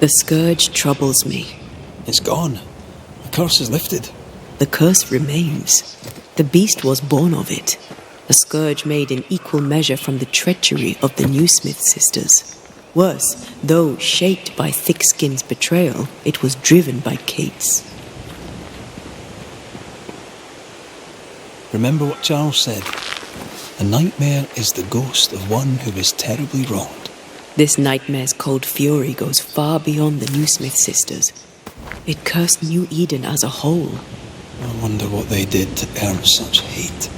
The scourge troubles me. It's gone. The curse is lifted. The curse remains. The beast was born of it. A scourge made in equal measure from the treachery of the Newsmith sisters. Worse, though shaped by Thickskin's betrayal, it was driven by Kate's. Remember what Charles said. A nightmare is the ghost of one who was terribly wronged. This nightmare's cold fury goes far beyond the Newsmith sisters. It cursed New Eden as a whole. I wonder what they did to earn such hate.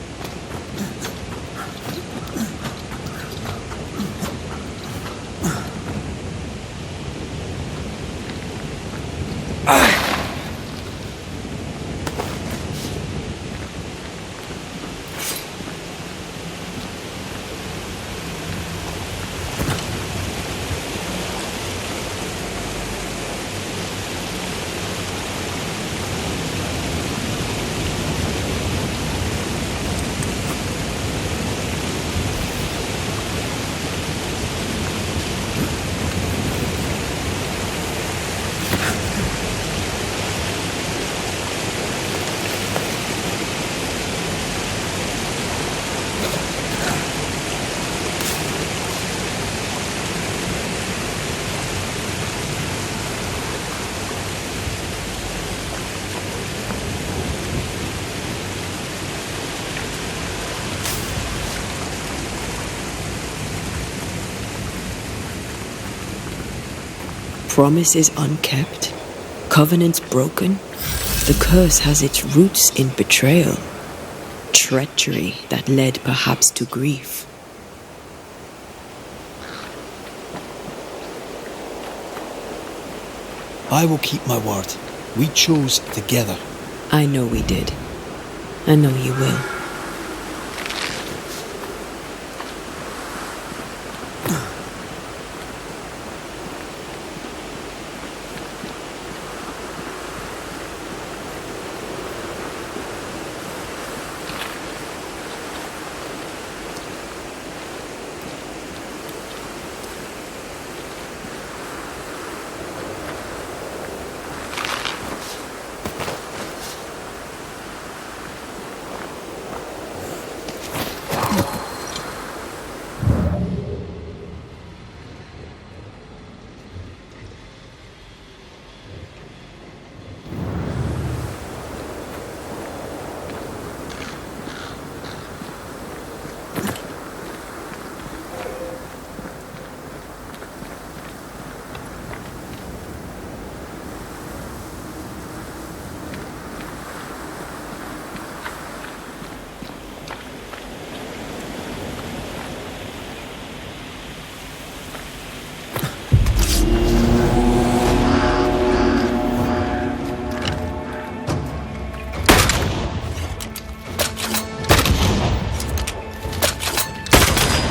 Promises unkept, covenants broken. The curse has its roots in betrayal, treachery that led perhaps to grief. I will keep my word. We chose together. I know we did. I know you will.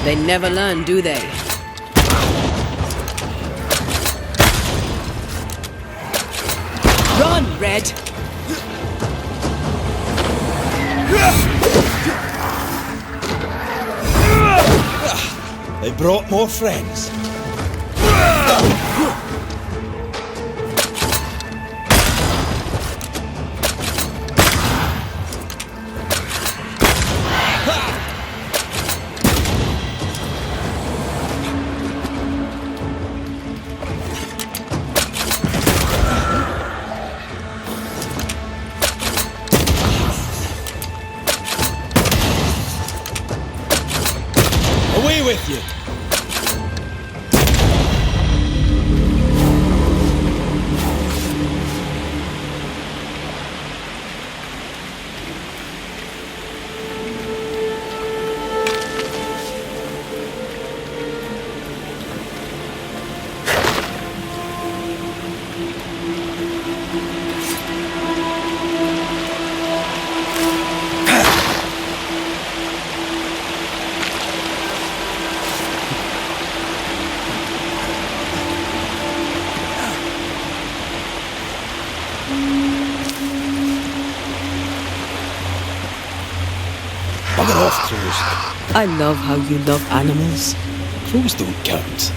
They never learn, do they? Run, Red! They brought more friends. Away with you! Bugger off, crows. I love how you love animals. Crows don't count.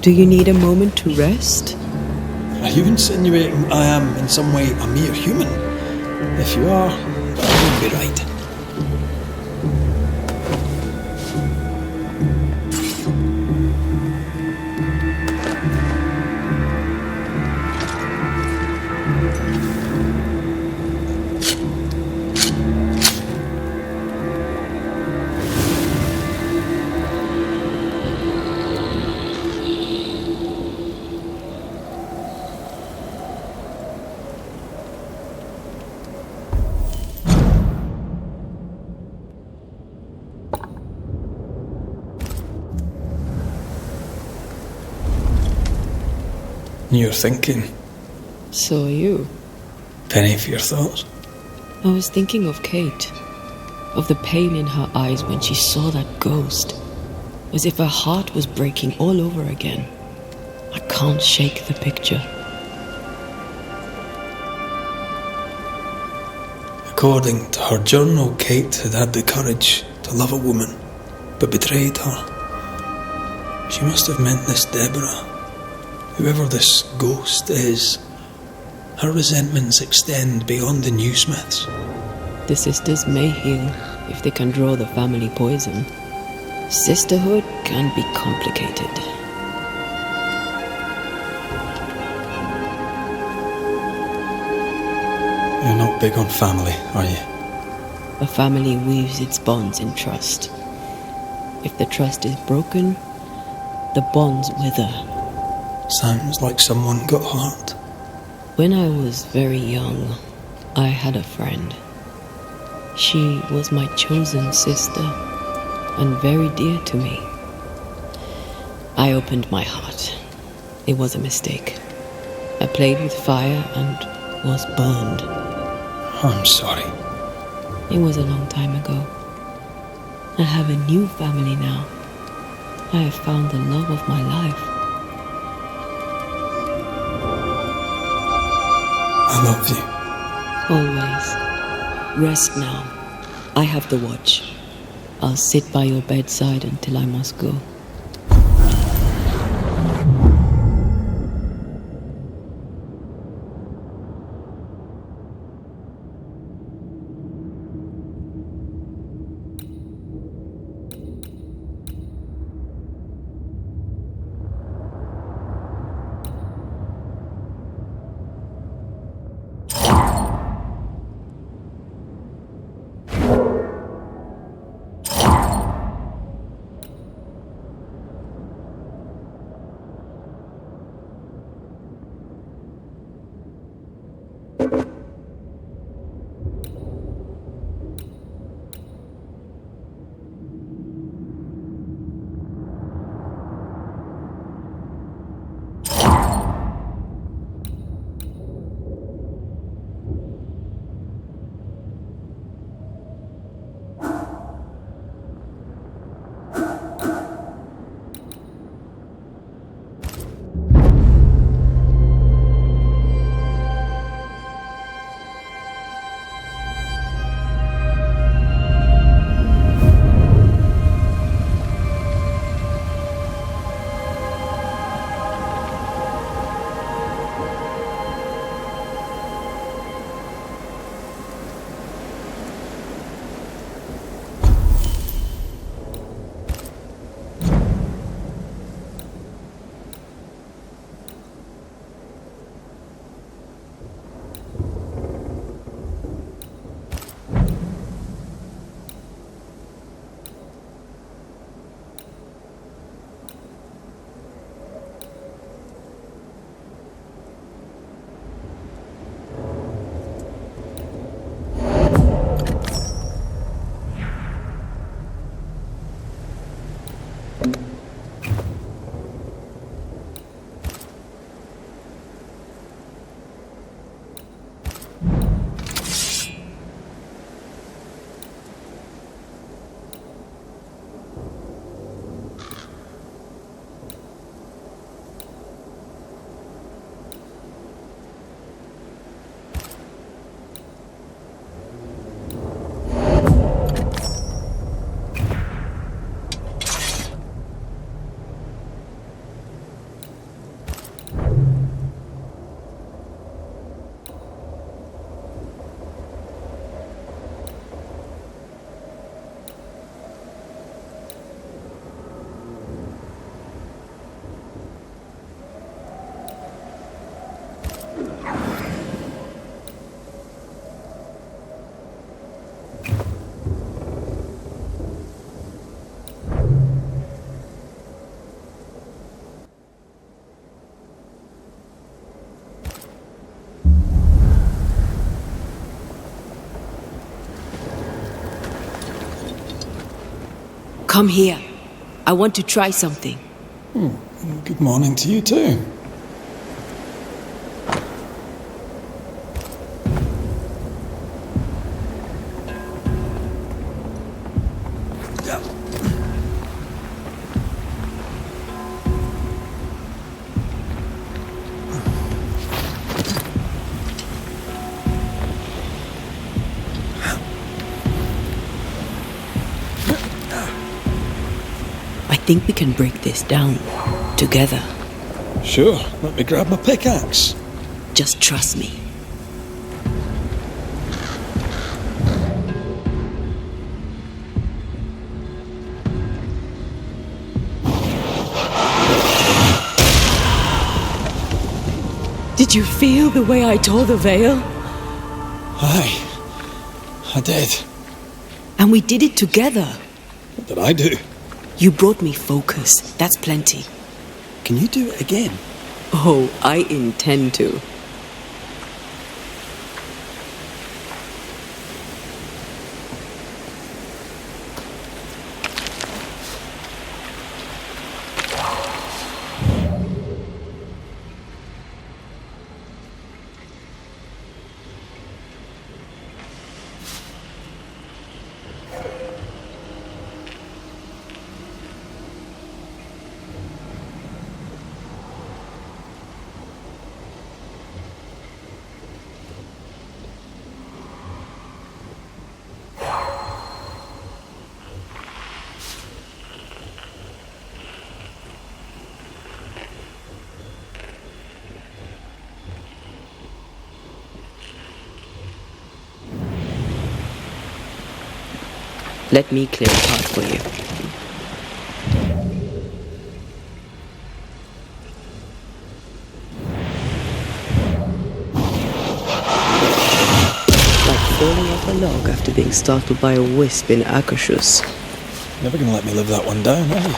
Do you need a moment to rest? Are you insinuating I am in some way a mere human? If you are, that would be right. You're thinking. So are you. Penny for your thoughts. I was thinking of Kate. Of the pain in her eyes when she saw that ghost. As if her heart was breaking all over again. I can't shake the picture. According to her journal, Kate had had the courage to love a woman, but betrayed her. She must have meant this Deborah. Whoever this ghost is, her resentments extend beyond the new Smiths. The sisters may heal if they can draw the family poison. Sisterhood can be complicated. You're not big on family, are you? A family weaves its bonds in trust. If the trust is broken, the bonds wither. Sounds like someone got hurt. When I was very young, I had a friend. She was my chosen sister and very dear to me. I opened my heart. It was a mistake. I played with fire and was burned. I'm sorry. It was a long time ago. I have a new family now. I have found the love of my life. I love you. Always. Rest now. I have the watch. I'll sit by your bedside until I must go. Come here. I want to try something. Good morning to you too. I think we can break this down together. Sure, let me grab my pickaxe. Just trust me. Did you feel the way I tore the veil? Aye, I did. And we did it together. What did I do? You brought me focus. That's plenty. Can you do it again? Oh, I intend to. Let me clear a path for you. Like falling off a log after being startled by a wisp in Akashus. Never gonna let me live that one down, are you?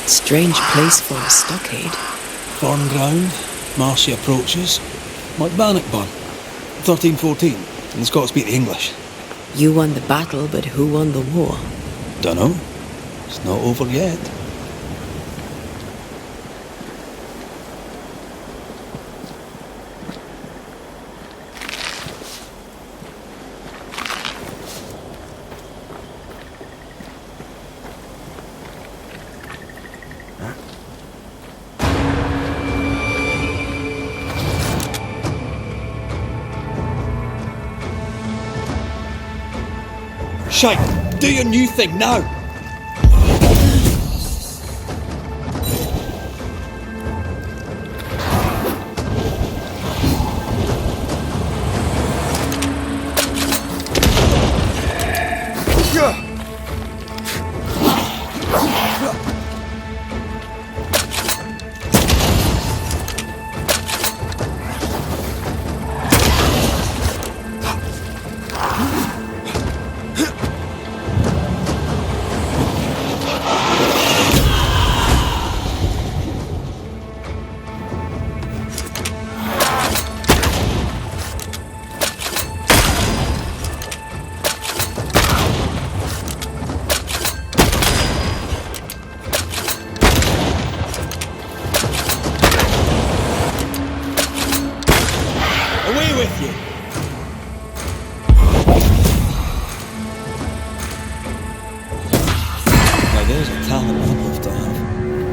Strange place for a stockade. Foreign ground, marshy approaches, like Bannockburn, 1314, and the Scots beat the English. You won the battle, but who won the war? Dunno, it's not over yet. Shite! Do your new thing now!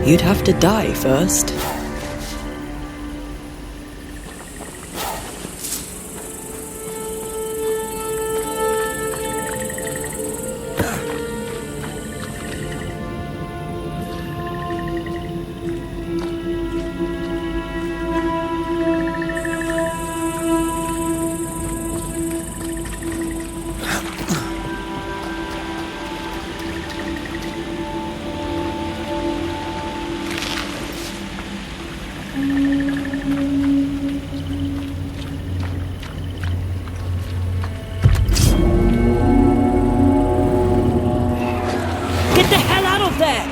You'd have to die first. Get the hell out of there!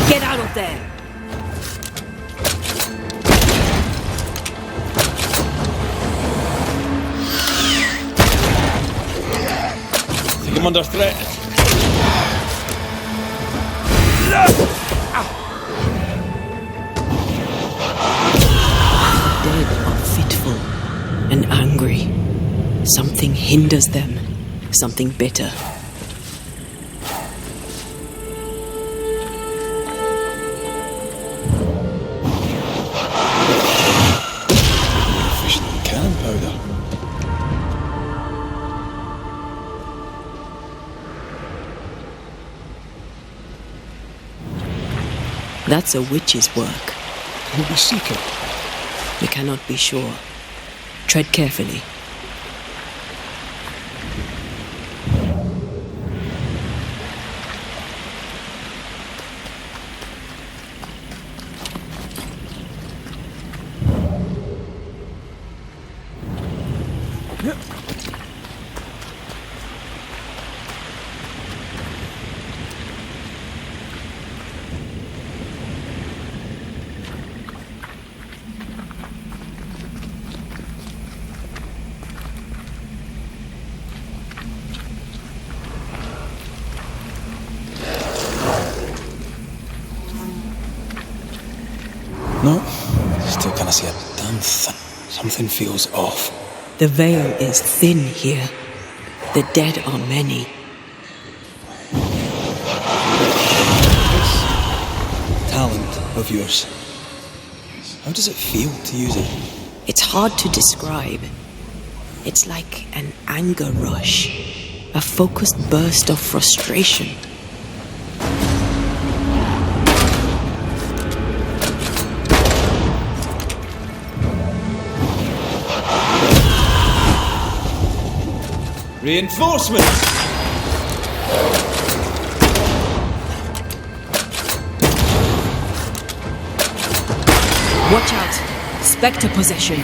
Get out of there! I'm under threat. Dead are fitful and angry. Something hinders them, something bitter. Efficient cannon powder. That's a witch's work. Will we seek it? We cannot be sure. Tread carefully. No, still can't see a damn thing. Something feels off. The veil is thin here. The dead are many. This talent of yours, how does it feel to use it? It's hard to describe. It's like an anger rush, a focused burst of frustration. Reinforcements! Watch out! Spectre possession.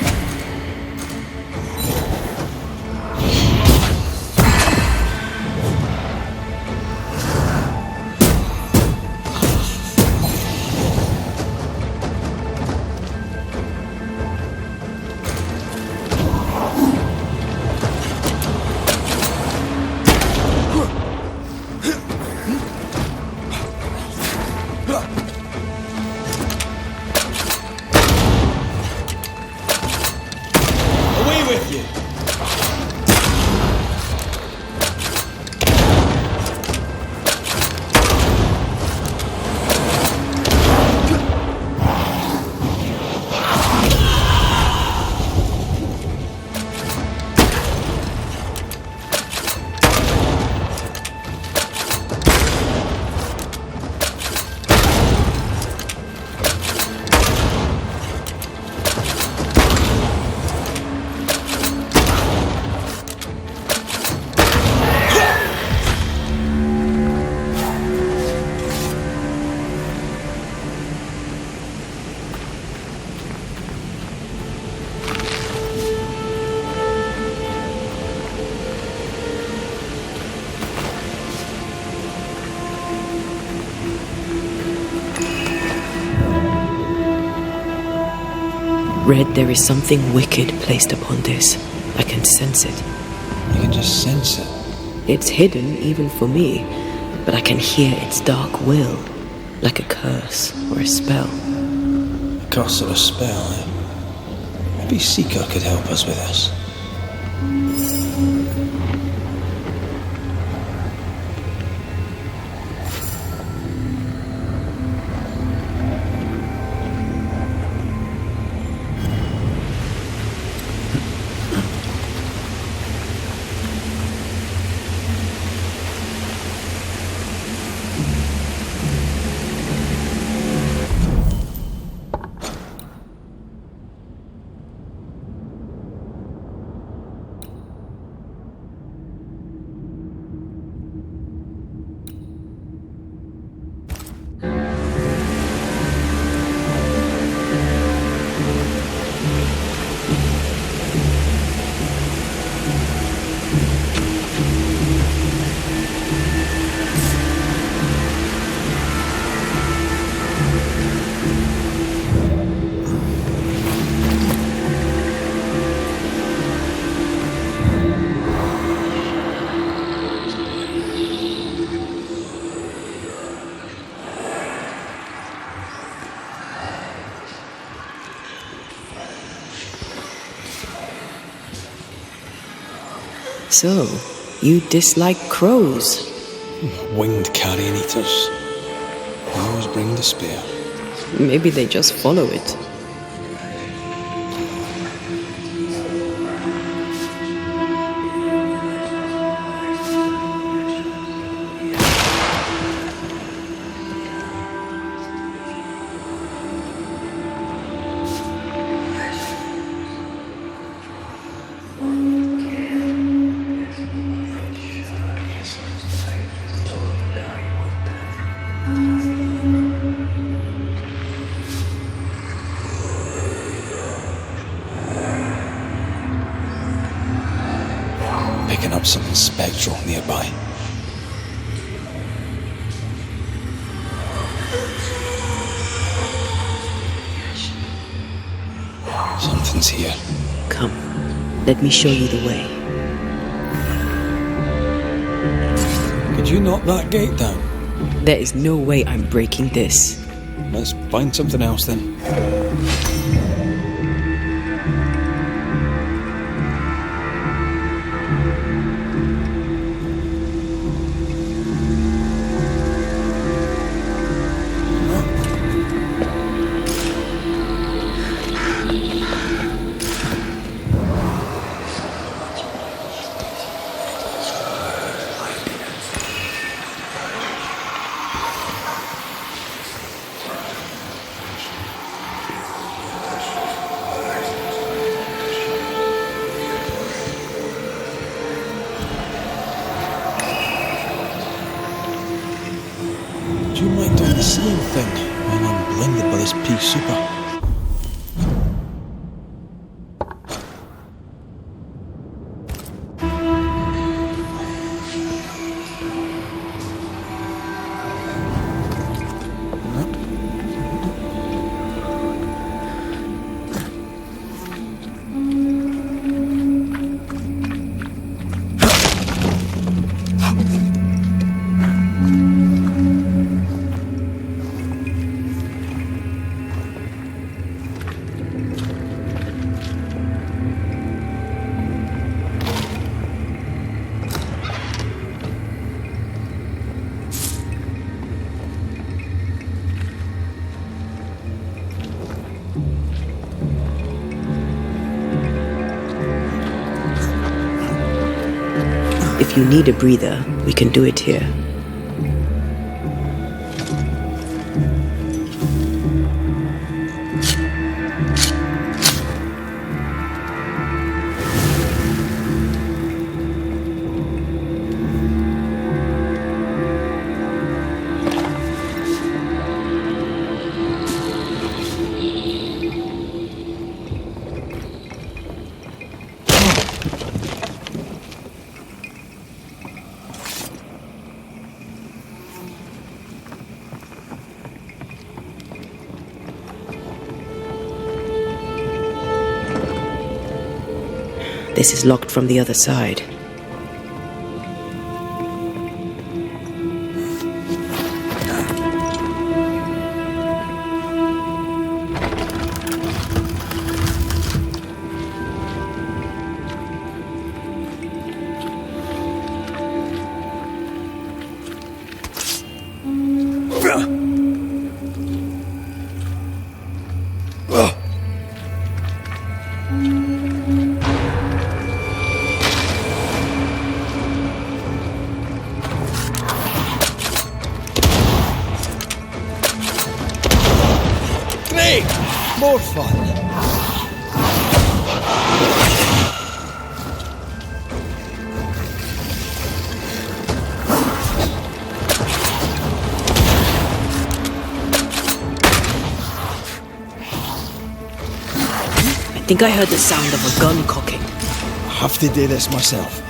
Red, there is something wicked placed upon this. I can sense it. You can just sense it. It's hidden, even for me, but I can hear its dark will, like a curse or a spell. A curse or a spell, eh? Maybe Seeker could help us with this. So, you dislike crows? Winged carrion eaters. They always bring despair. Maybe they just follow it. Picking up something spectral nearby. Something's here. Come, let me show you the way. Could you knock that gate down? There is no way I'm breaking this. Let's find something else then. Do you mind doing the same thing when I'm blinded by this pea super? If you need a breather, we can do it here. This is locked from the other side. More fun. I think I heard the sound of a gun cocking. I have to do this myself.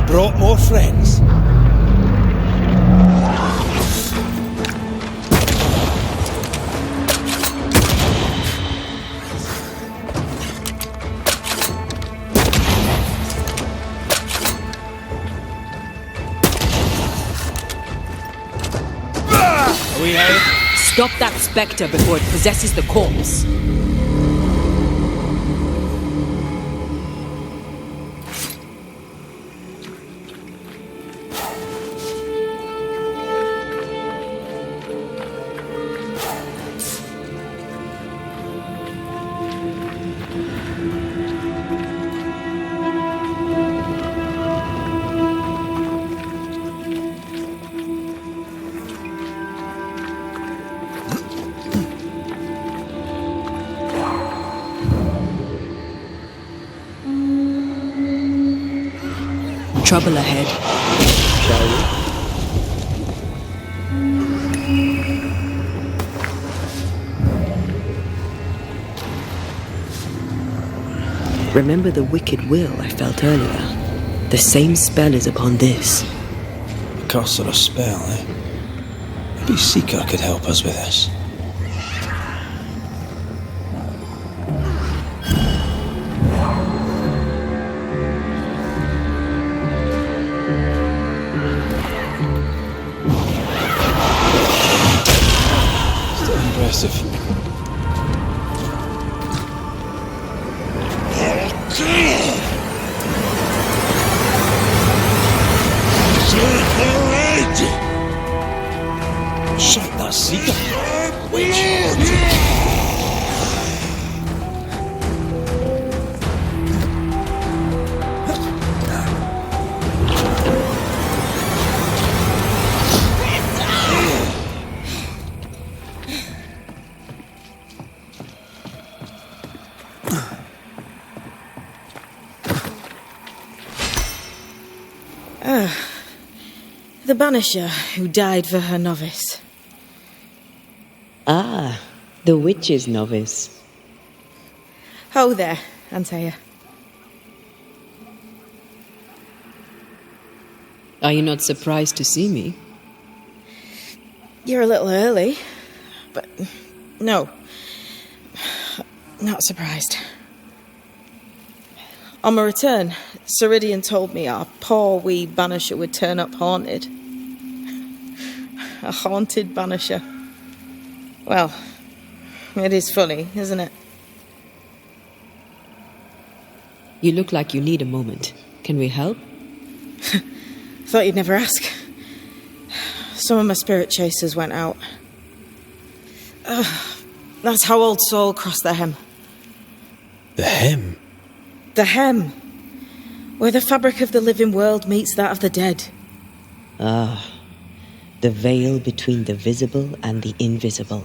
Brought more friends. Are we out? Stop that spectre before it possesses the corpse. Trouble ahead. Shall we? Remember the wicked will I felt earlier? The same spell is upon this. A curse or a spell, eh? Maybe Seeker could help us with this. Impressive. Shut that Seeker! Witch! The Banisher who died for her novice. Ah, the witch's novice. Ho there, Antея. Are you not surprised to see me? You're a little early, but no, not surprised. On my return, Ceridian told me our poor wee Banisher would turn up haunted. A haunted Banisher. Well, it is funny, isn't it? You look like you need a moment. Can we help? Thought you'd never ask. Some of my spirit chasers went out. That's how Old Soul crossed the hem. The hem? The hem. Where the fabric of the living world meets that of the dead. Ah, the veil between the visible and the invisible.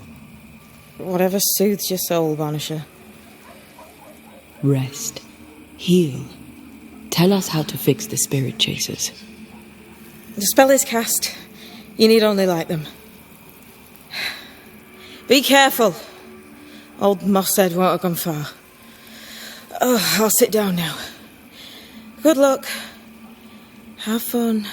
Whatever soothes your soul, Banisher. Rest. Heal. Tell us how to fix the spirit chasers. The spell is cast. You need only light them. Be careful. Old Mosshead won't have gone far. Oh, I'll sit down now. Good luck. Have fun.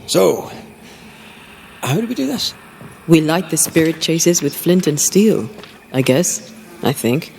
So, how do we do this? We light the spirit chasers with flint and steel, I guess. I think.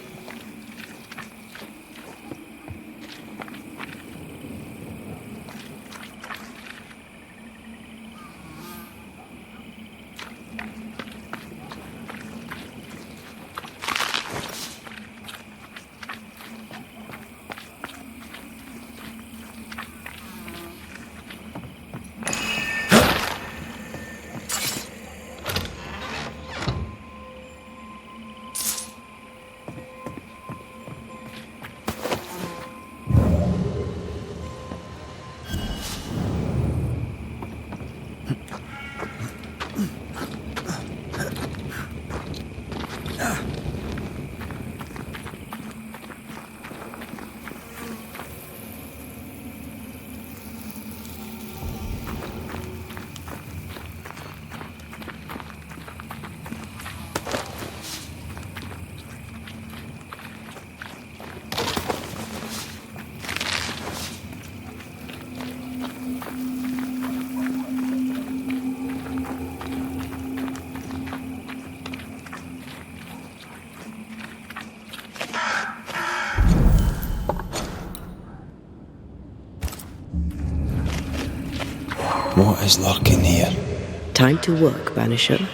What is lurking here? Time to work, Banisher.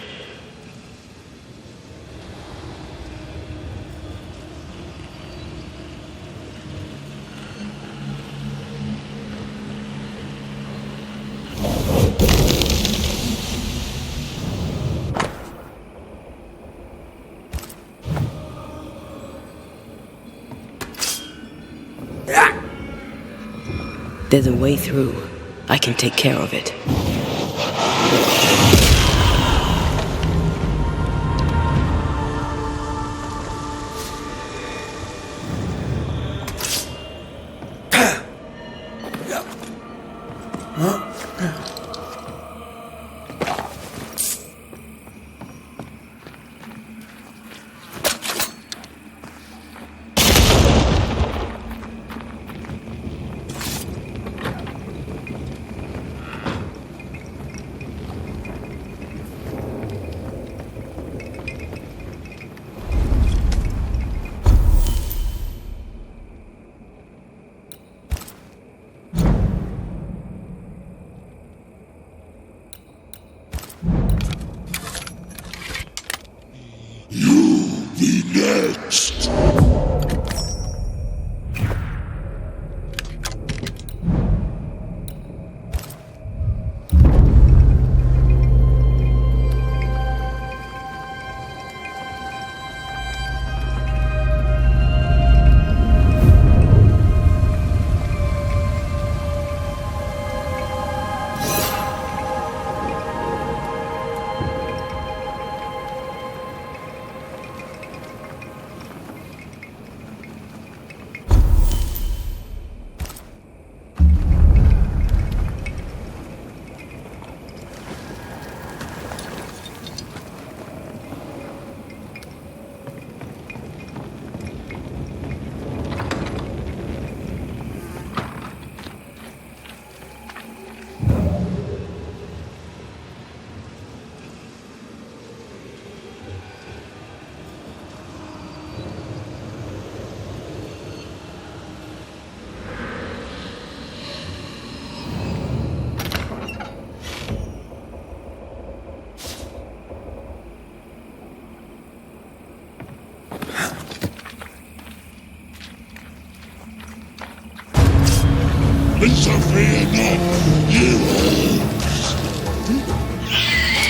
There's a way through. I can take care of it.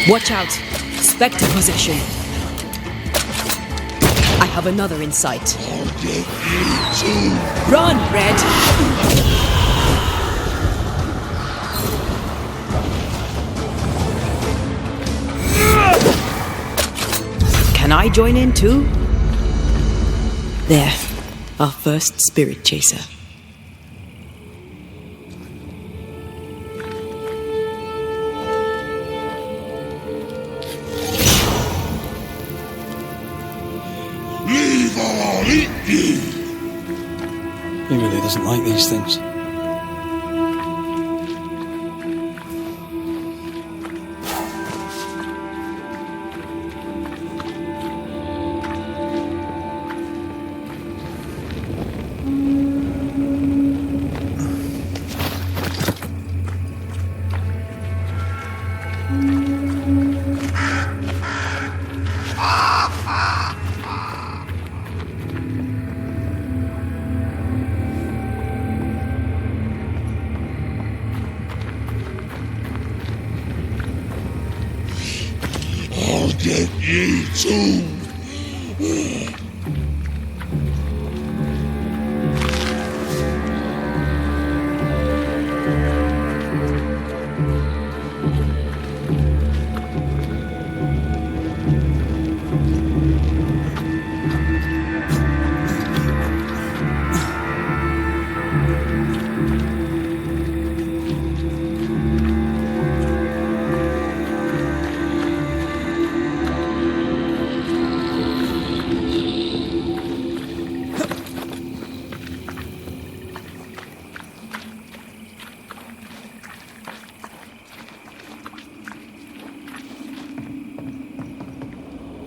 Watch out! Spectre possession! I have another in sight. Run, Red! Can I join in too? There, our first spirit chaser. He really doesn't like these things.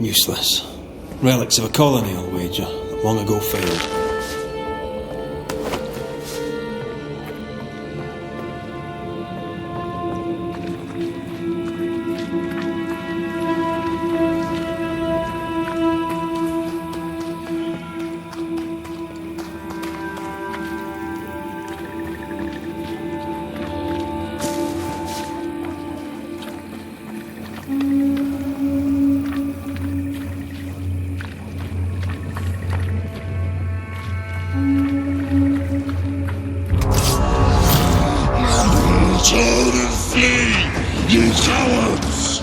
Useless. Relics of a colony, I'll wager, that long ago failed. Turn and flee, you cowards!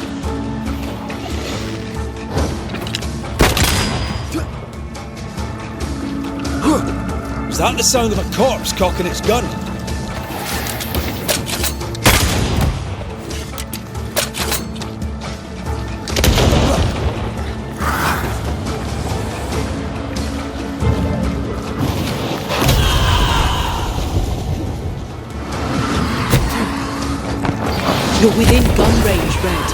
Is that the sound of a corpse cocking its gun? You're within gun range, Red.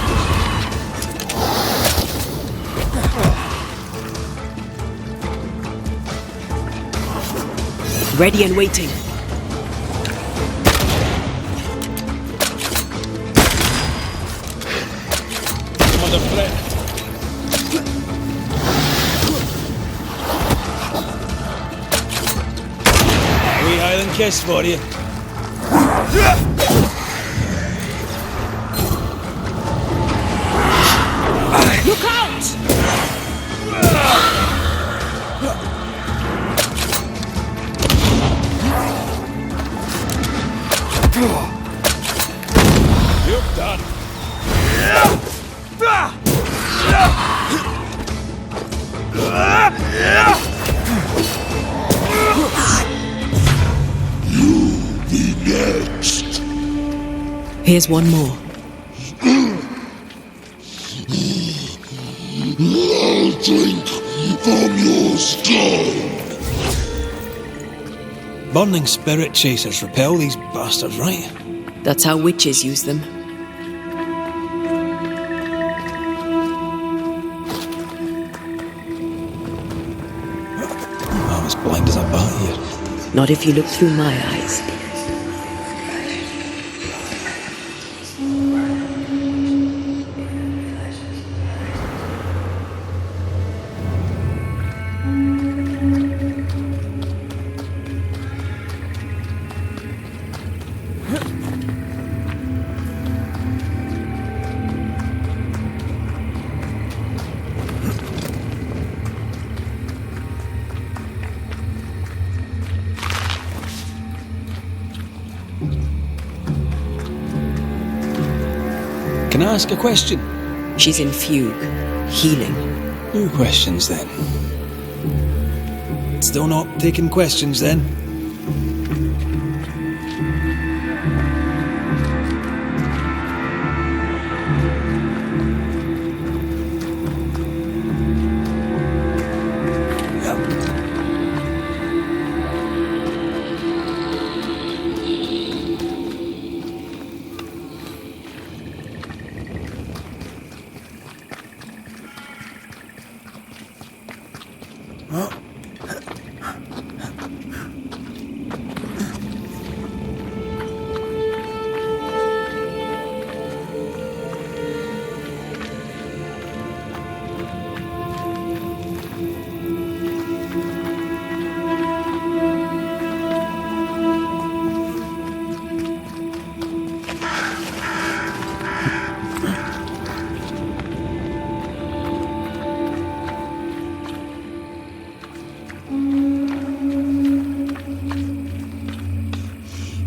Ready and waiting. I'm under threat. A wee Highland kiss for you. Look out! You're done. You be next. Here's one more. I'll drink from your stone. Burning spirit chasers repel these bastards, right? That's how witches use them. I'm as blind as a bat here. Not if you look through my eyes. Can I ask a question? She's in fugue, healing. No questions then. Still not taking questions then?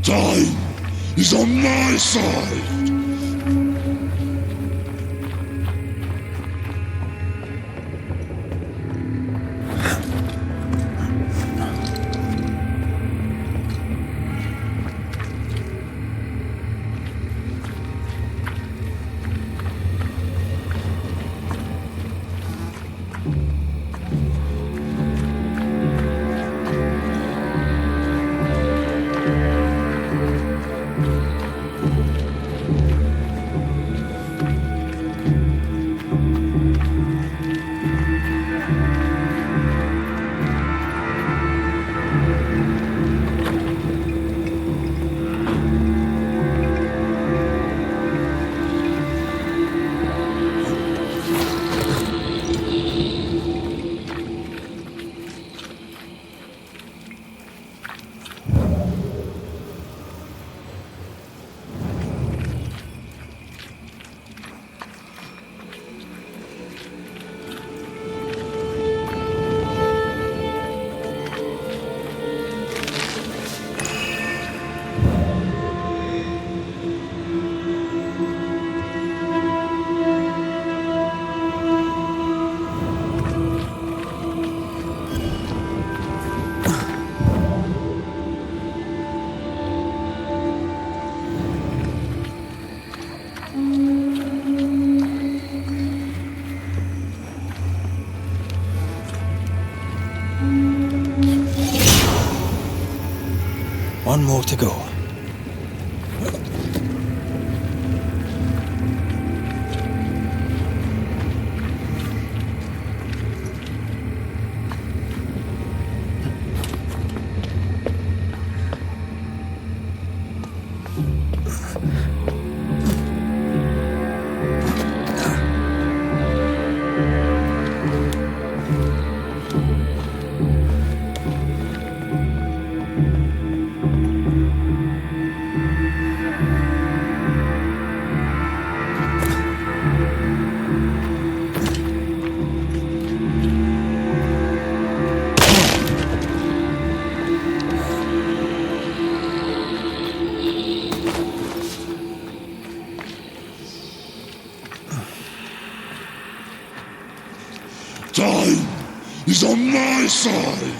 Time is on my side. one more to go. Time is on my side.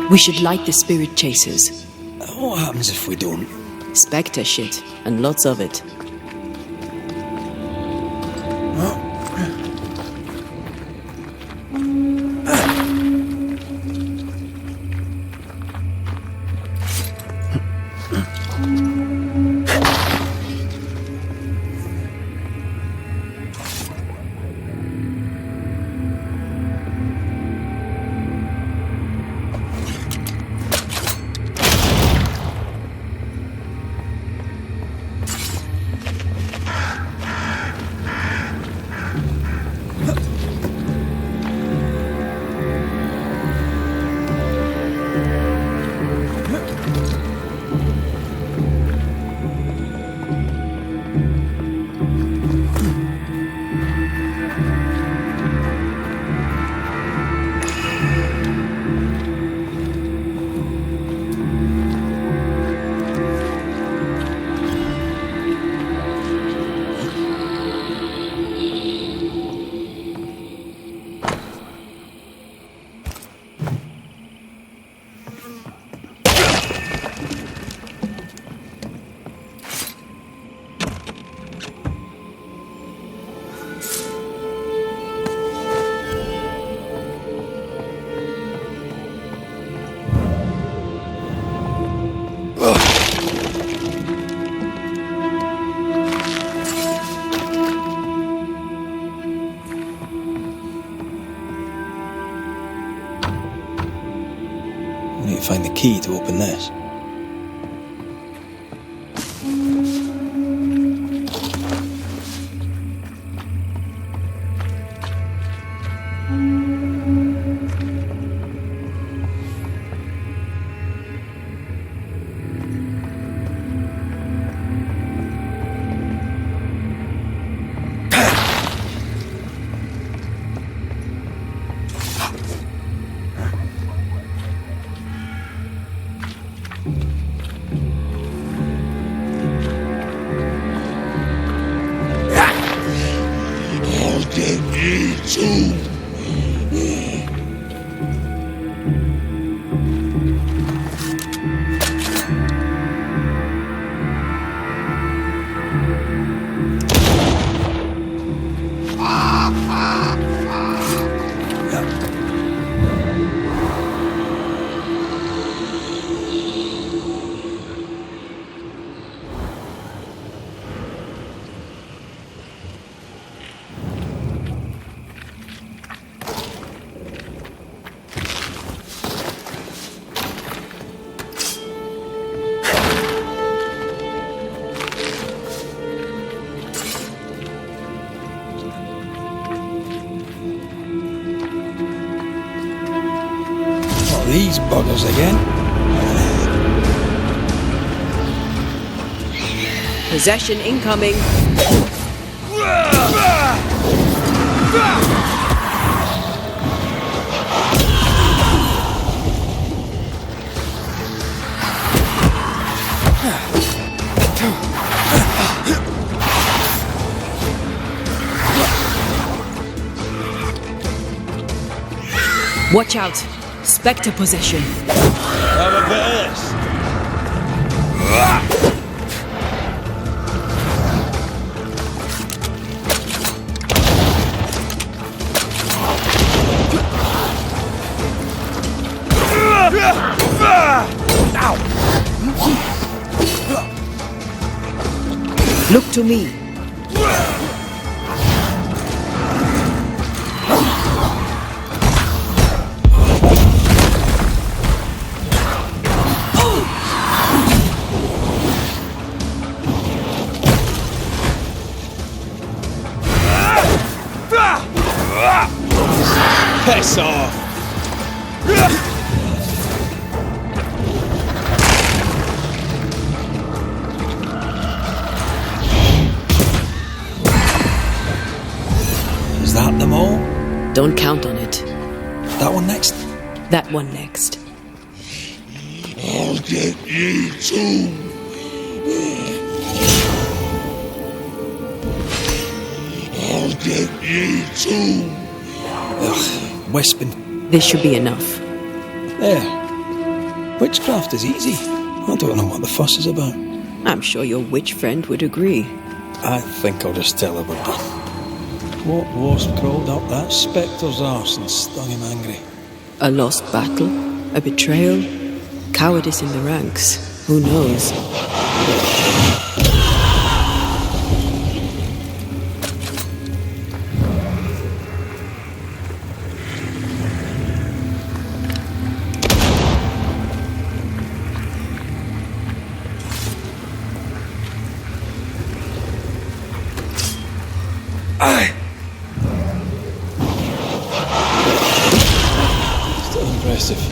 We should light the spirit chasers. What happens if we don't? Spectre shit, and lots of it. We need to find the key to open this. These buggers again. Possession incoming. Watch out. Spectre possession. Have a bit of this. Look to me. Piss off. Is that them all? Don't count on it. That one next? That one next. I'll get you too. I'll get you too. Ugh, wisping. This should be enough. There. Witchcraft is easy. I don't know what the fuss is about. I'm sure your witch friend would agree. I think I'll just tell her we're done. What wasp crawled up that spectre's arse and stung him angry? A lost battle? A betrayal? Cowardice in the ranks? Who knows? Still impressive.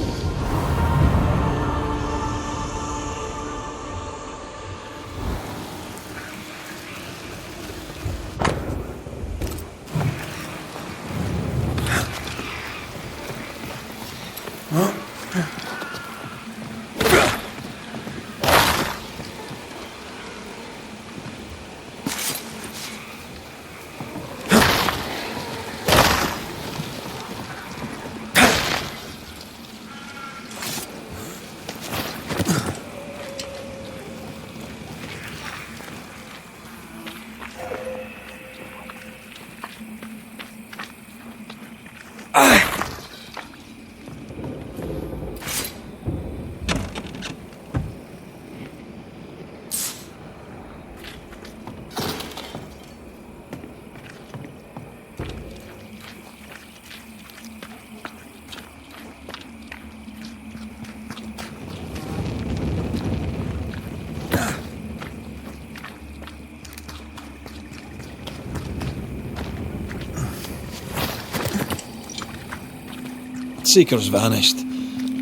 Seeker's vanished.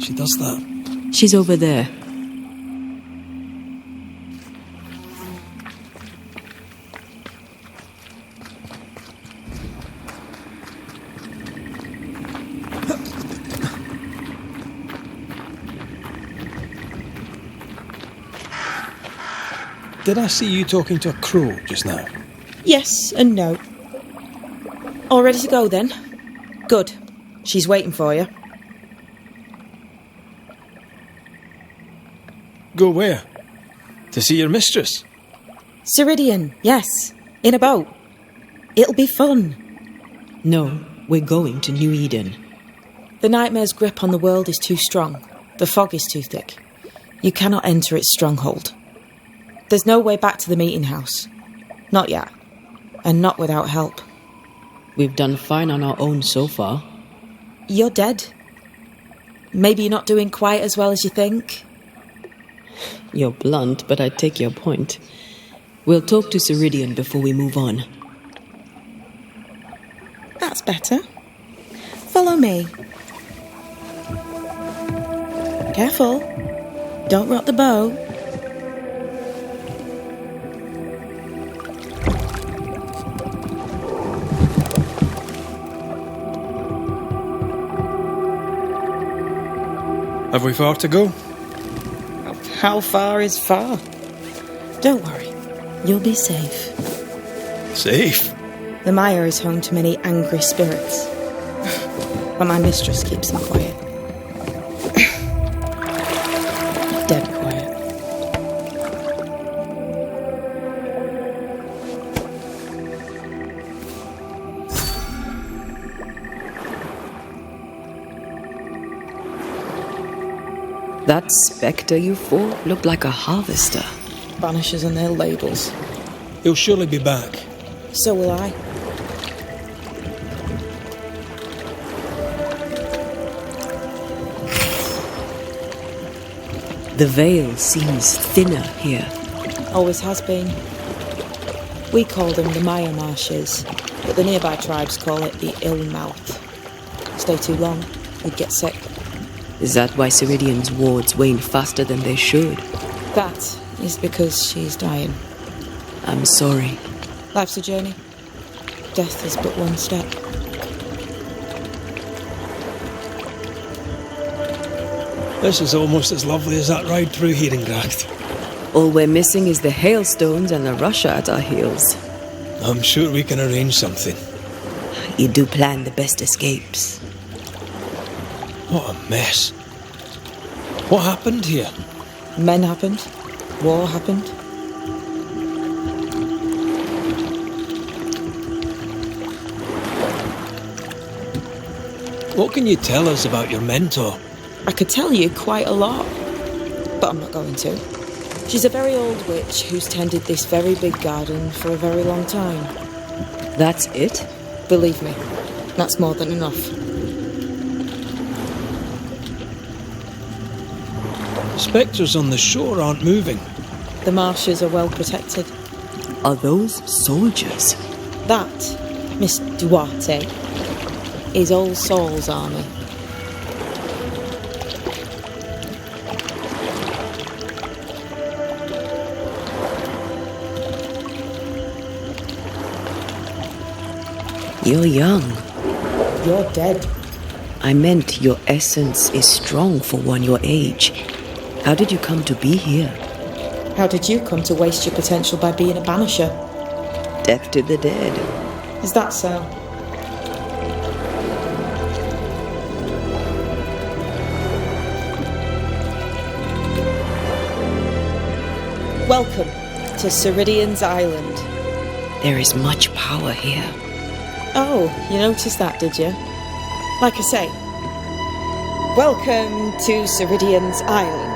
She does that. She's over there. Did I see you talking to a crow just now? Yes and no. All ready to go then? Good. She's waiting for you. Go where? To see your mistress? Ceridian, yes. In a boat. It'll be fun. No, we're going to New Eden. The nightmare's grip on the world is too strong. The fog is too thick. You cannot enter its stronghold. There's no way back to the meeting house. Not yet. And not without help. We've done fine on our own so far. You're dead. Maybe you're not doing quite as well as you think. You're blunt, but I take your point. We'll talk to Ceridian before we move on. That's better. Follow me. Careful. Don't rock the boat. Have we far to go? How far is far? Don't worry. You'll be safe. Safe? The mire is home to many angry spirits. But my mistress keeps them quiet. That spectre you fought looked like a harvester. Banishers and their labels. He'll surely be back. So will I. The veil seems thinner here. Always has been. We call them the Maya Marshes, but the nearby tribes call it the Ill Mouth. Stay too long, we'd get sick. Is that why Ceridian's wards wane faster than they should? That is because she's dying. I'm sorry. Life's a journey. Death is but one step. This is almost as lovely as that ride through Herengracht. All we're missing is the hailstones and the Russia at our heels. I'm sure we can arrange something. You do plan the best escapes. What a mess. What happened here? Men happened. War happened. What can you tell us about your mentor? I could tell you quite a lot, but I'm not going to. She's a very old witch who's tended this very big garden for a very long time. That's it? Believe me, that's more than enough. Spectres on the shore aren't moving. The marshes are well protected. Are those soldiers? That, Miss Duarte, is All Saul's army. You're young. You're dead. I meant your essence is strong for one your age. How did you come to be here? How did you come to waste your potential by being a banisher? Death to the dead. Is that so? Welcome to Ceridian's Island. There is much power here. Oh, you noticed that, did you? Like I say, welcome to Ceridian's Island.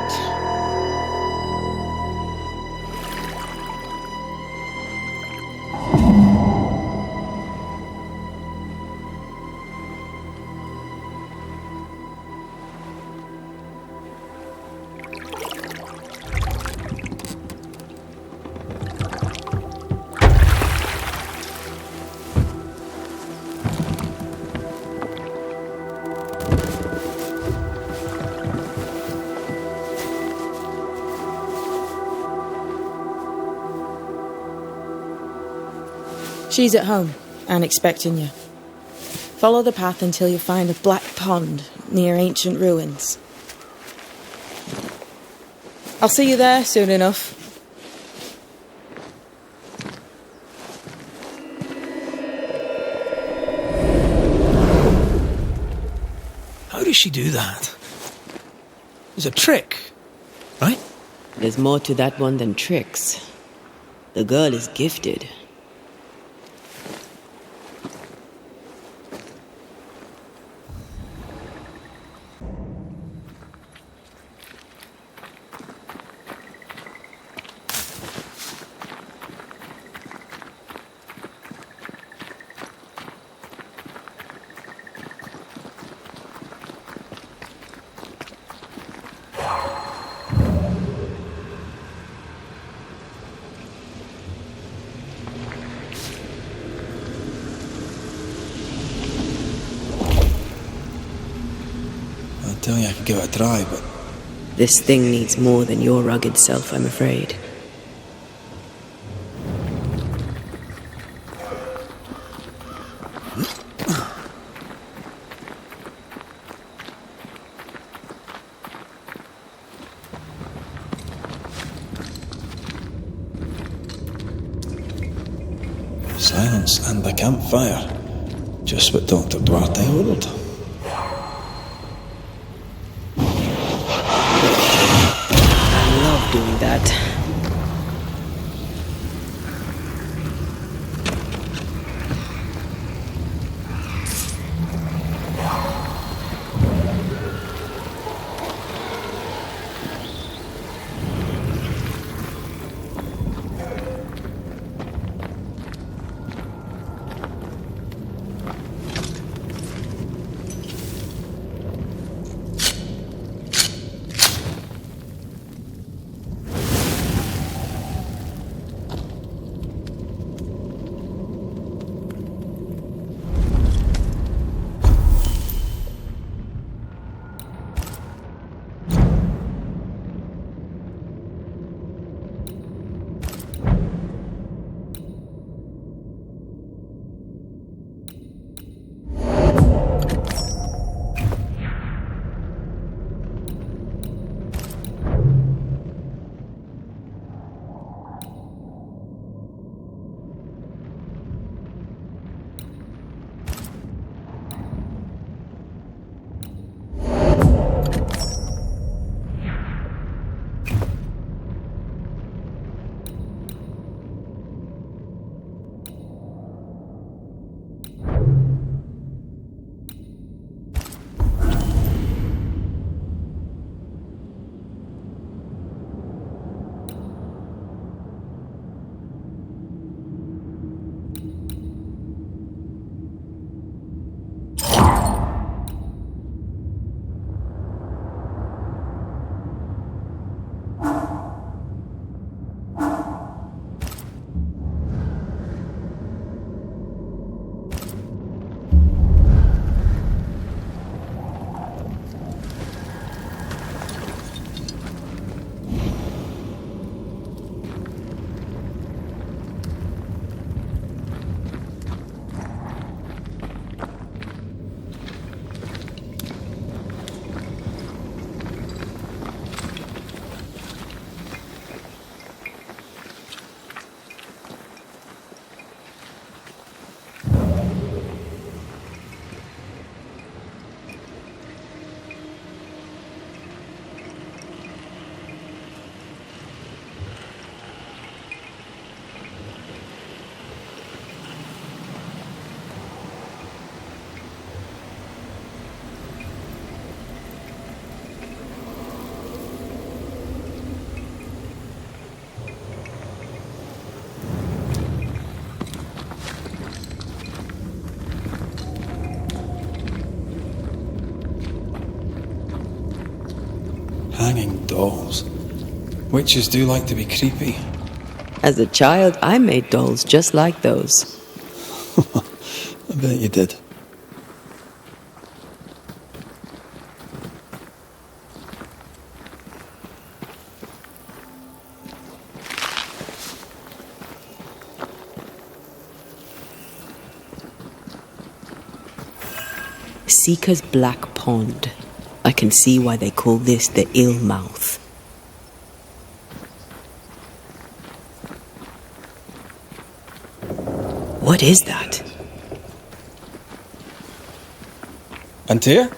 She's at home and expecting you. Follow the path until you find a black pond near ancient ruins. I'll see you there soon enough. How does she do that? It's a trick, right? There's more to that one than tricks. The girl is gifted. I tell you, I could give it a try, but... This thing needs more than your rugged self, I'm afraid. Silence and the campfire. Just what Dr. Duarte ordered. I love doing that. dolls. Witches do like to be creepy. As a child, I made dolls just like those. I bet you did. Seeker's Black Pond. I can see why they call this the Ill Mouth. What is that? Antея?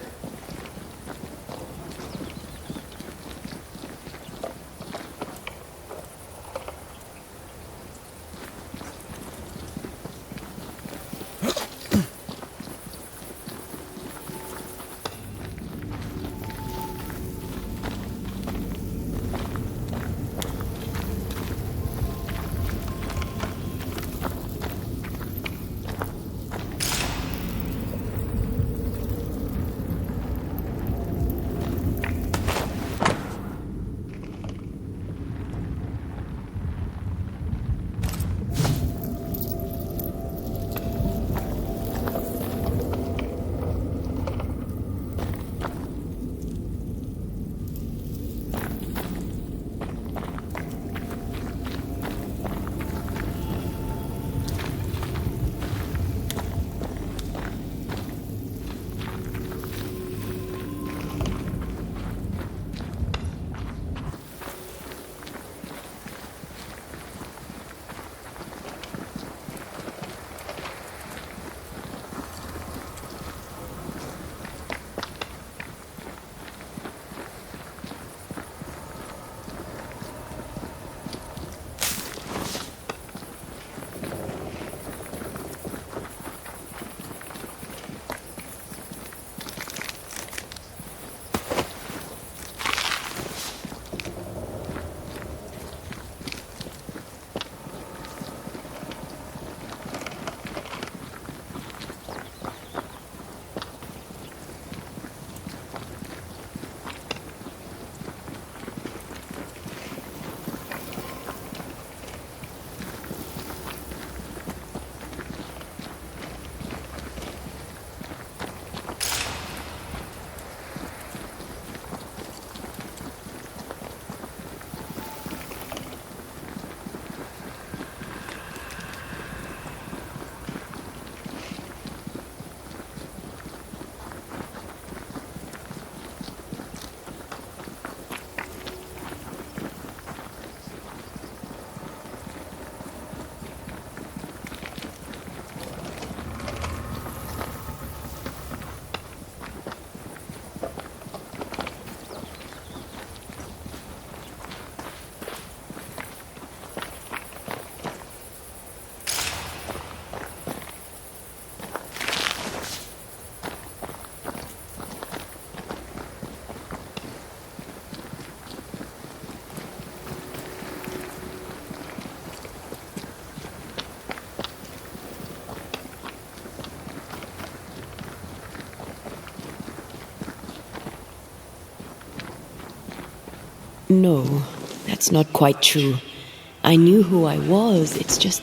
No, that's not quite true. I knew who I was, it's just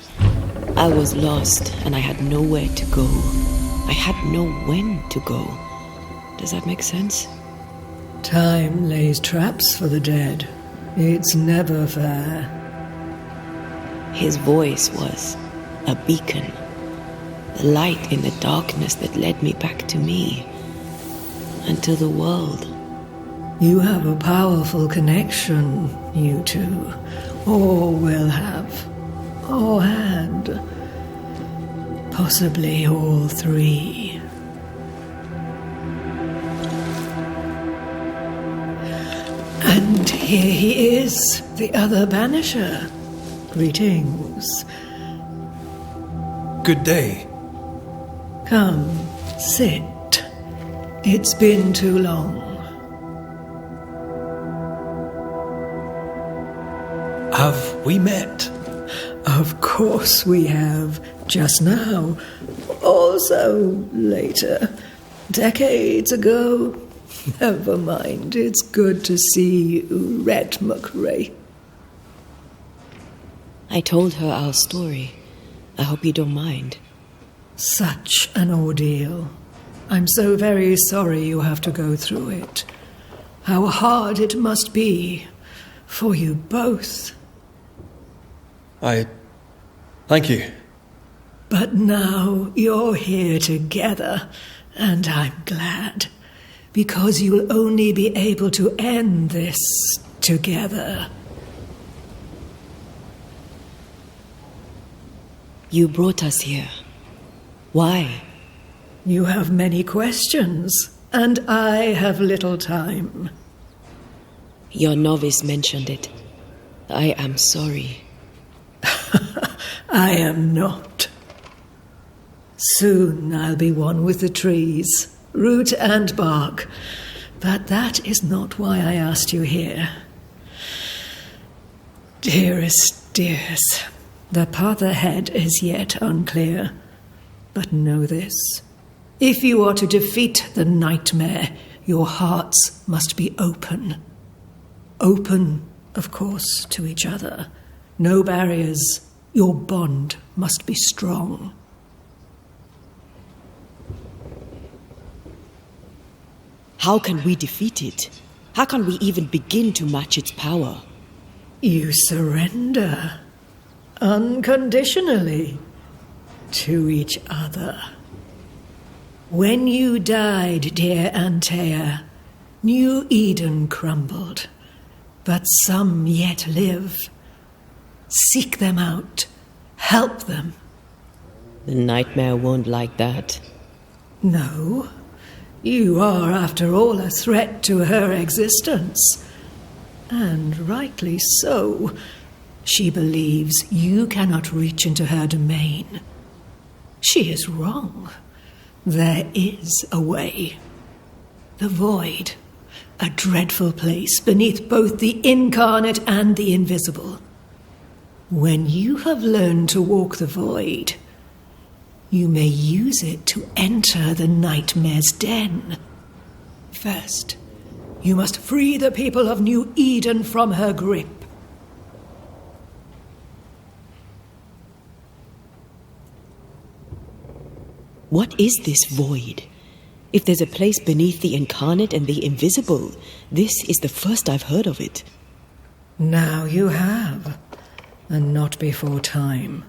I was lost and I had nowhere to go. I had no when to go. Does that make sense? Time lays traps for the dead. It's never fair. His voice was a beacon, the light in the darkness that led me back to me and to the world. You have a powerful connection, you two. Or will have. Or had. Possibly all three. And here he is, the other banisher. Greetings. Good day. Come, sit. It's been too long. Have we met? Of course we have. Just now. Also later. Decades ago. Never mind, it's good to see you, Red McRae. I told her our story. I hope you don't mind. Such an ordeal. I'm so very sorry you have to go through it. How hard it must be for you both. Thank you. But now you're here together, and I'm glad, because you'll only be able to end this together. You brought us here. Why? You have many questions, and I have little time. Your novice mentioned it. I am sorry. I am not. Soon I'll be one with the trees, root and bark, but that is not why I asked you here. Dearest dears, the path ahead is yet unclear, but know this. If you are to defeat the nightmare, your hearts must be open. Open, of course, to each other. No barriers. Your bond must be strong. How can we defeat it? How can we even begin to match its power? You surrender unconditionally to each other. When you died, dear Antея, New Eden crumbled, but some yet live. Seek them out. Help them. The nightmare won't like that. No. You are, after all, a threat to her existence. And rightly so. She believes you cannot reach into her domain. She is wrong. There is a way. The void. A dreadful place beneath both the incarnate and the invisible. When you have learned to walk the void, you may use it to enter the nightmare's den. First, you must free the people of New Eden from her grip. What is this void? If there's a place beneath the incarnate and the invisible, this is the first I've heard of it. Now you have, and not before time.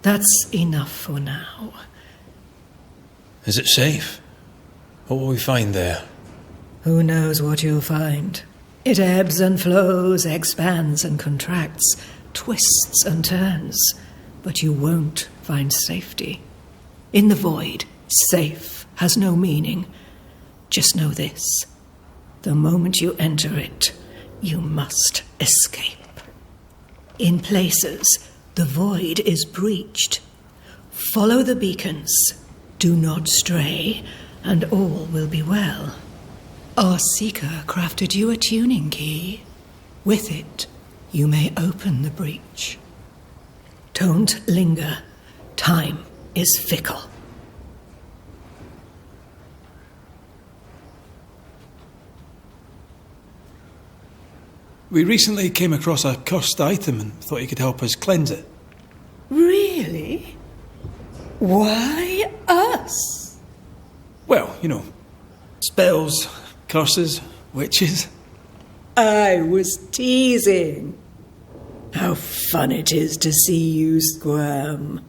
That's enough for now. Is it safe? What will we find there? Who knows what you'll find? It ebbs and flows, expands and contracts, twists and turns, but you won't find safety. In the void, safe has no meaning. Just know this. The moment you enter it, you must escape. In places, the void is breached. Follow the beacons. Do not stray, and all will be well. Our seeker crafted you a tuning key. With it, you may open the breach. Don't linger. Time is fickle. We recently came across a cursed item and thought you could help us cleanse it. Really? Why us? Well, you know, spells, curses, witches. I was teasing. How fun it is to see you squirm.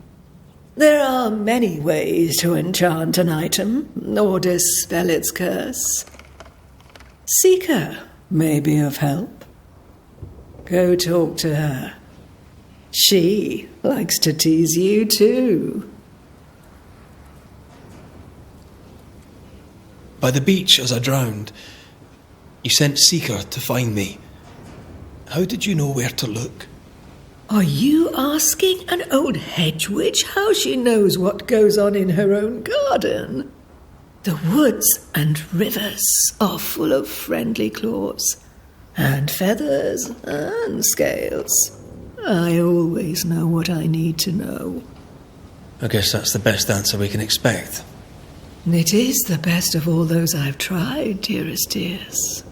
There are many ways to enchant an item or dispel its curse. Seeker may be of help. Go talk to her. She likes to tease you too. By the beach as I drowned, you sent Seeker to find me. How did you know where to look? Are you asking an old hedge witch how she knows what goes on in her own garden? The woods and rivers are full of friendly claws, and feathers and scales. I always know what I need to know. I guess that's the best answer we can expect. It is the best of all those I've tried, dearest dears.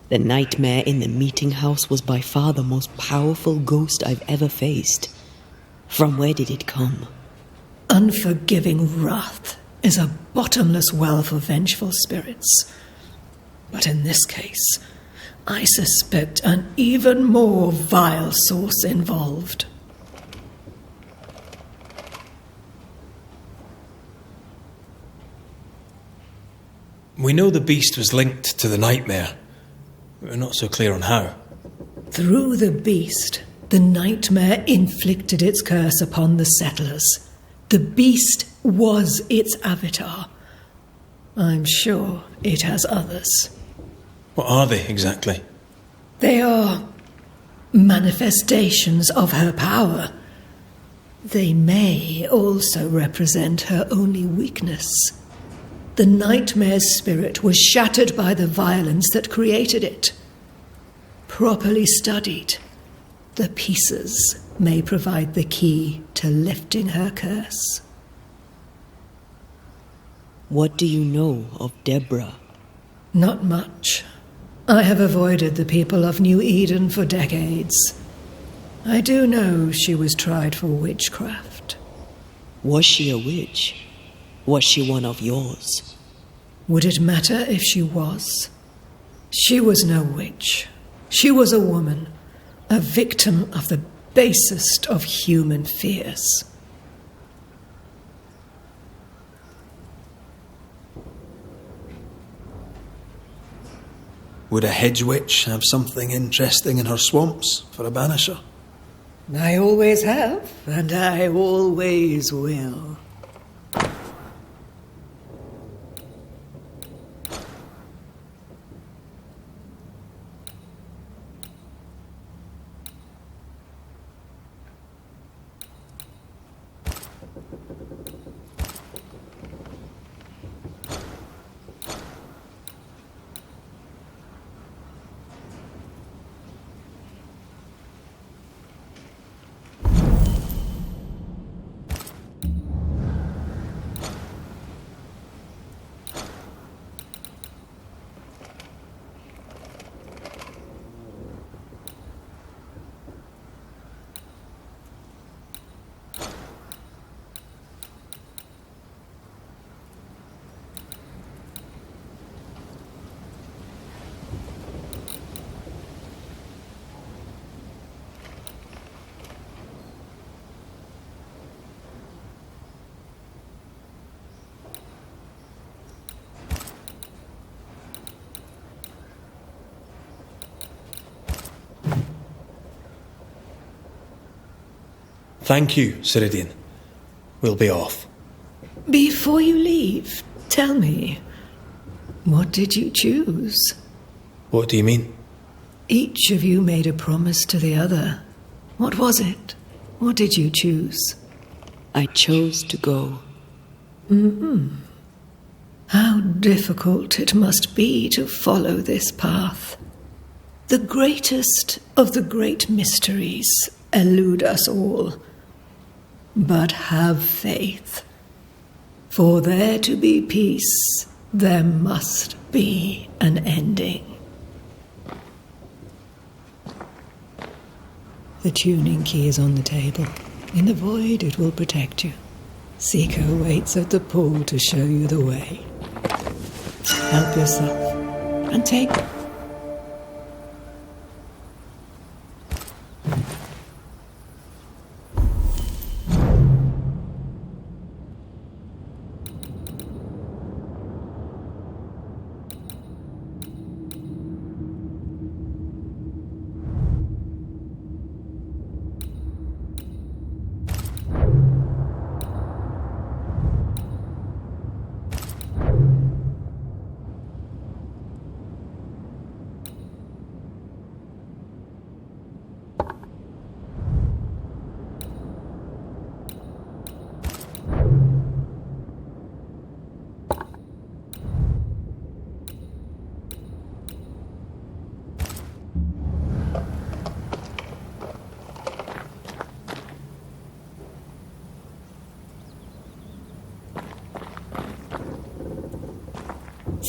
The nightmare in the meeting house was by far the most powerful ghost I've ever faced. From where did it come? Unforgiving wrath is a bottomless well for vengeful spirits. But in this case, I suspect an even more vile source involved. We know the beast was linked to the nightmare. We're not so clear on how. Through the beast, the nightmare inflicted its curse upon the settlers. The beast was its avatar. I'm sure it has others. What are they exactly? They are manifestations of her power. They may also represent her only weakness. The nightmare's spirit was shattered by the violence that created it. Properly studied, the pieces may provide the key to lifting her curse. What do you know of Deborah? Not much. I have avoided the people of New Eden for decades. I do know she was tried for witchcraft. Was she a witch? Was she one of yours? Would it matter if she was? She was no witch. She was a woman, a victim of the basest of human fears. Would a hedge witch have something interesting in her swamps for a banisher? I always have, and I always will. Thank you, Ceridian. We'll be off. Before you leave, tell me, what did you choose? What do you mean? Each of you made a promise to the other. What was it? What did you choose? I chose to go. How difficult it must be to follow this path. The greatest of the great mysteries elude us all. But have faith. For there to be peace, there must be an ending. The tuning key is on the table. In the void, it will protect you. Seeker waits at the pool to show you the way. Help yourself and take.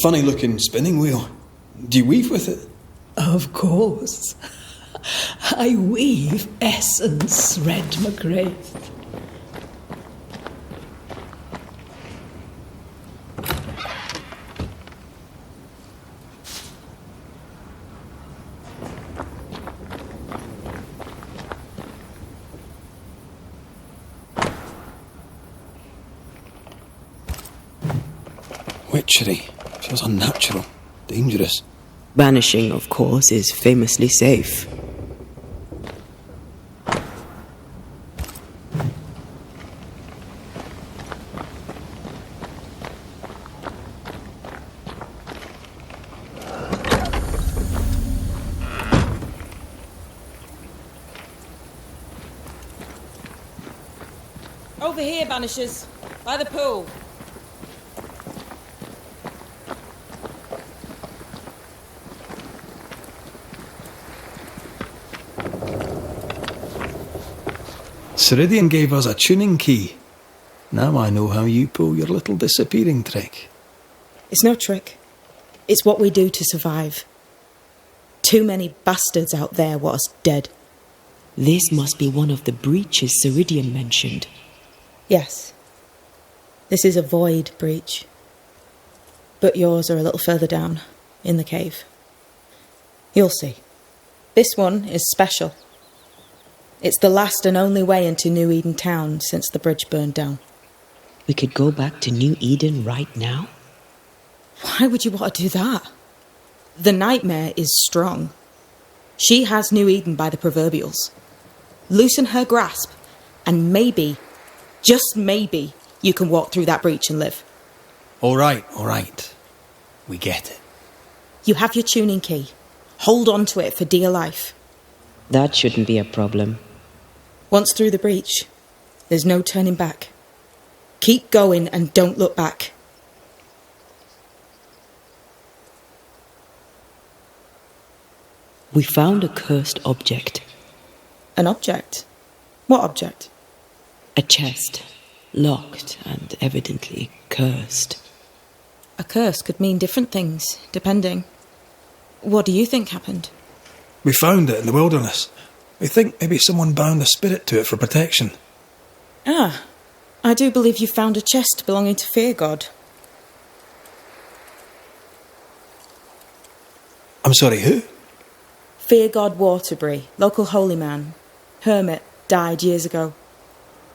funny-looking spinning wheel. Do you weave with it? Of course. I weave essence, Red McGrath. Witchery. Feels unnatural. Dangerous. Banishing, of course, is famously safe. Over here, Banishers. By the pool. Ceridian gave us a tuning key. Now I know how you pull your little disappearing trick. It's no trick. It's what we do to survive. Too many bastards out there want us dead. This must be one of the breaches Ceridian mentioned. Yes. This is a void breach. But yours are a little further down, in the cave. You'll see. This one is special. It's the last and only way into New Eden town since the bridge burned down. We could go back to New Eden right now? Why would you want to do that? The nightmare is strong. She has New Eden by the proverbials. Loosen her grasp, and maybe, just maybe, you can walk through that breach and live. All right. We get it. You have your tuning key. Hold on to it for dear life. That shouldn't be a problem. Once through the breach, there's no turning back. Keep going and don't look back. We found a cursed object. An object? What object? A chest, locked and evidently cursed. A curse could mean different things, depending. What do you think happened? We found it in the wilderness. We think maybe someone bound a spirit to it for protection. Ah, I do believe you found a chest belonging to Fear God. I'm sorry, who? Fear God Waterbury, local holy man. Hermit, died years ago.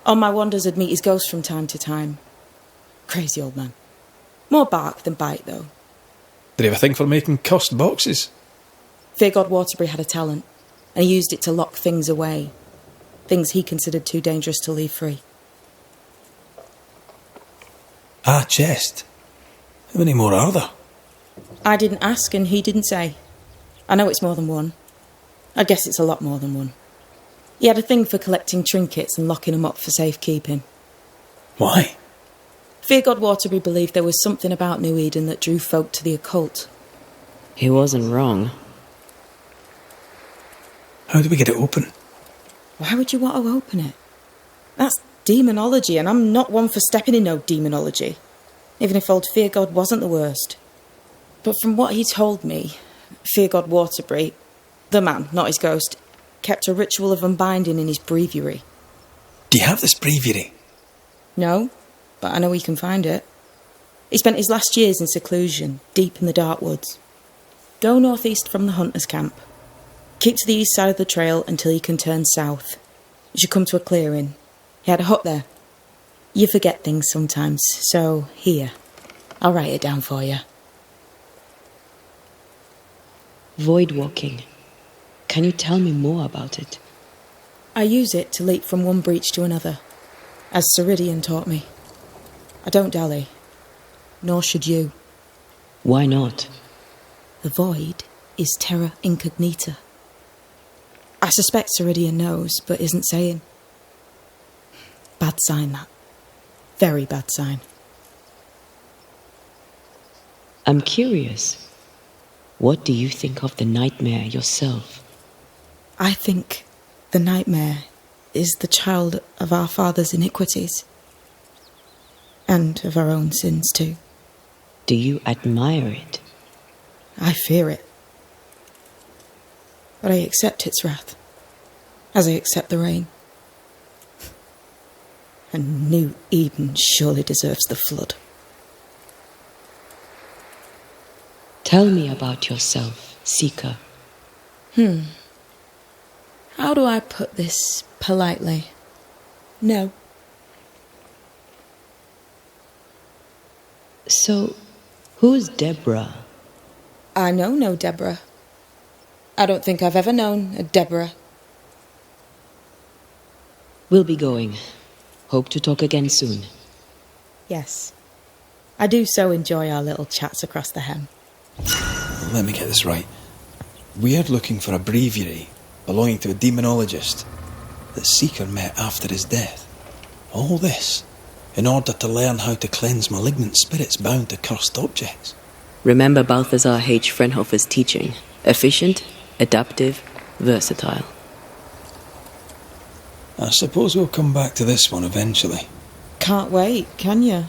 On my wanders I'd meet his ghost from time to time. Crazy old man. More bark than bite, though. Did he have a thing for making cussed boxes? Fear God Waterbury had a talent, and he used it to lock things away. Things he considered too dangerous to leave free. Ah, chest. How many more are there? I didn't ask and he didn't say. I know it's more than one. I guess it's a lot more than one. He had a thing for collecting trinkets and locking them up for safekeeping. Why? Fear God Waterbury believed there was something about New Eden that drew folk to the occult. He wasn't wrong. How do we get it open? Why would you want to open it? That's demonology, and I'm not one for stepping in no demonology, even if old Fear God wasn't the worst. But from what he told me, Fear God Waterbury, the man, not his ghost, kept a ritual of unbinding in his breviary. Do you have this breviary? No, but I know he can find it. He spent his last years in seclusion, deep in the dark woods. Go northeast from the hunter's camp. Keep to the east side of the trail until you can turn south. You should come to a clearing. He had a hut there. You forget things sometimes, so here, I'll write it down for you. Void walking. Can you tell me more about it? I use it to leap from one breach to another, as Ceridian taught me. I don't dally, nor should you. Why not? The void is terra incognita. I suspect Ceridian knows, but isn't saying. Bad sign, that. Very bad sign. I'm curious. What do you think of the nightmare yourself? I think the nightmare is the child of our father's iniquities. And of our own sins, too. Do you admire it? I fear it. But I accept its wrath, as I accept the rain. And New Eden surely deserves the flood. Tell me about yourself, Seeker. How do I put this politely? No. So, who's Deborah? I know no Deborah. I don't think I've ever known a Deborah. We'll be going. Hope to talk again soon. Yes. I do so enjoy our little chats across the hem. Let me get this right. We're looking for a breviary belonging to a demonologist that Seeker met after his death. All this in order to learn how to cleanse malignant spirits bound to cursed objects. Remember Balthazar H. Frenhofer's teaching. Efficient, adaptive, versatile. I suppose we'll come back to this one eventually. Can't wait, can you?